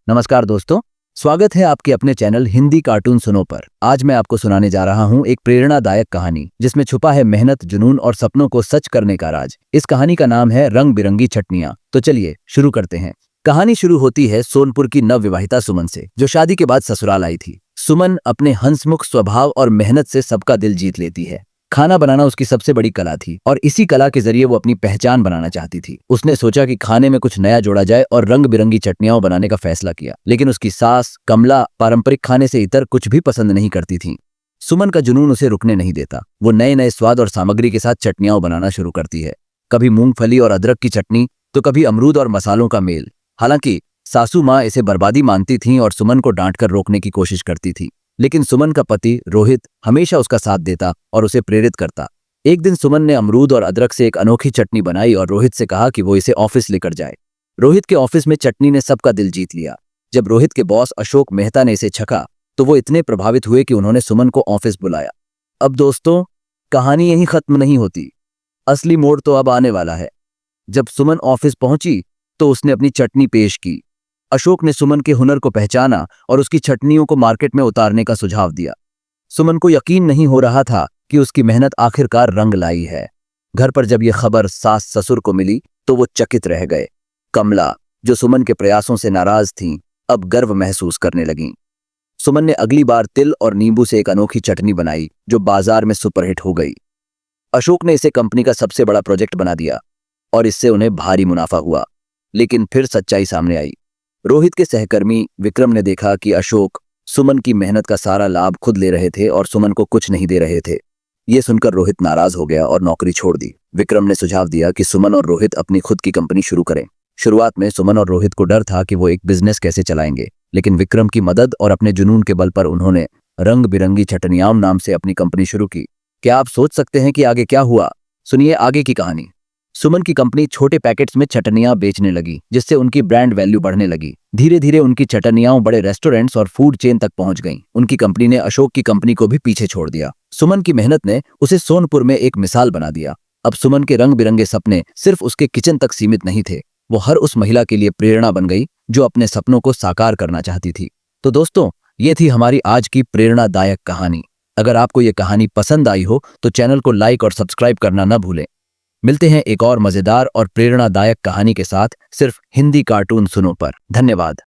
नमस्कार दोस्तों, स्वागत है आपके अपने चैनल हिंदी कार्टून सुनो पर। आज मैं आपको सुनाने जा रहा हूं एक प्रेरणादायक कहानी जिसमें छुपा है मेहनत, जुनून और सपनों को सच करने का राज। इस कहानी का नाम है रंग बिरंगी चटनियां। तो चलिए शुरू करते हैं। कहानी शुरू होती है सोनपुर की नवविवाहिता सुमन से, जो शादी के बाद ससुराल आई थी। सुमन अपने हंसमुख स्वभाव और मेहनत से सबका दिल जीत लेती है। खाना बनाना उसकी सबसे बड़ी कला थी और इसी कला के जरिए वो अपनी पहचान बनाना चाहती थी। उसने सोचा कि खाने में कुछ नया जोड़ा जाए और रंग बिरंगी चटनियां बनाने का फैसला किया। लेकिन उसकी सास कमला पारंपरिक खाने से इतर कुछ भी पसंद नहीं करती थी। सुमन का जुनून उसे रुकने नहीं देता। वो नए नए स्वाद और सामग्री के साथ चटनियां बनाना शुरू करती है। कभी मूंगफली और अदरक की चटनी तो कभी अमरूद और मसालों का मेल। हालांकि सासू माँ इसे बर्बादी मानती थीं और सुमन को डांटकर रोकने की कोशिश करती थी। लेकिन सुमन का पति रोहित हमेशा उसका साथ देता और उसे प्रेरित करता। एक दिन सुमन ने अमरूद और अदरक से एक अनोखी चटनी बनाई और रोहित से कहा कि वो इसे ऑफिस लेकर जाए। रोहित के ऑफिस में चटनी ने सबका दिल जीत लिया। जब रोहित के बॉस अशोक मेहता ने इसे छका तो वो इतने प्रभावित हुए कि उन्होंने सुमन को ऑफिस बुलाया। अब दोस्तों, कहानी यहीं खत्म नहीं होती। असली मोड़ तो अब आने वाला है। जब सुमन ऑफिस पहुंची तो उसने अपनी चटनी पेश की। अशोक ने सुमन के हुनर को पहचाना और उसकी चटनियों को मार्केट में उतारने का सुझाव दिया। सुमन को यकीन नहीं हो रहा था कि उसकी मेहनत आखिरकार रंग लाई है। घर पर जब यह खबर सास ससुर को मिली तो वो चकित रह गए। कमला, जो सुमन के प्रयासों से नाराज थीं, अब गर्व महसूस करने लगीं। सुमन ने अगली बार तिल और नींबू से एक अनोखी चटनी बनाई जो बाजार में सुपरहिट हो गई। अशोक ने इसे कंपनी का सबसे बड़ा प्रोजेक्ट बना दिया और इससे उन्हें भारी मुनाफा हुआ। लेकिन फिर सच्चाई सामने आई। रोहित के सहकर्मी विक्रम ने देखा कि अशोक सुमन की मेहनत का सारा लाभ खुद ले रहे थे और सुमन को कुछ नहीं दे रहे थे। ये सुनकर रोहित नाराज हो गया और नौकरी छोड़ दी। विक्रम ने सुझाव दिया कि सुमन और रोहित अपनी खुद की कंपनी शुरू करें। शुरुआत में सुमन और रोहित को डर था कि वो एक बिजनेस कैसे चलाएंगे, लेकिन विक्रम की मदद और अपने जुनून के बल पर उन्होंने रंग बिरंगी चटनियां नाम से अपनी कंपनी शुरू की। क्या आप सोच सकते हैं कि आगे क्या हुआ? सुनिए आगे की कहानी। सुमन की कंपनी छोटे पैकेट्स में चटनियां बेचने लगी, जिससे उनकी ब्रांड वैल्यू बढ़ने लगी। धीरे धीरे उनकी चटनियां बड़े रेस्टोरेंट्स और फूड चेन तक पहुंच गईं। उनकी कंपनी ने अशोक की कंपनी को भी पीछे छोड़ दिया। सुमन की मेहनत ने उसे सोनपुर में एक मिसाल बना दिया। अब सुमन के रंग बिरंगे सपने सिर्फ उसके किचन तक सीमित नहीं थे। वो हर उस महिला के लिए प्रेरणा बन गई जो अपने सपनों को साकार करना चाहती थी। तो दोस्तों, ये थी हमारी आज की प्रेरणादायक कहानी। अगर आपको ये कहानी पसंद आई हो तो चैनल को लाइक और सब्सक्राइब करना न भूलें। मिलते हैं एक और मजेदार और प्रेरणादायक कहानी के साथ, सिर्फ हिंदी कार्टून सुनो पर। धन्यवाद।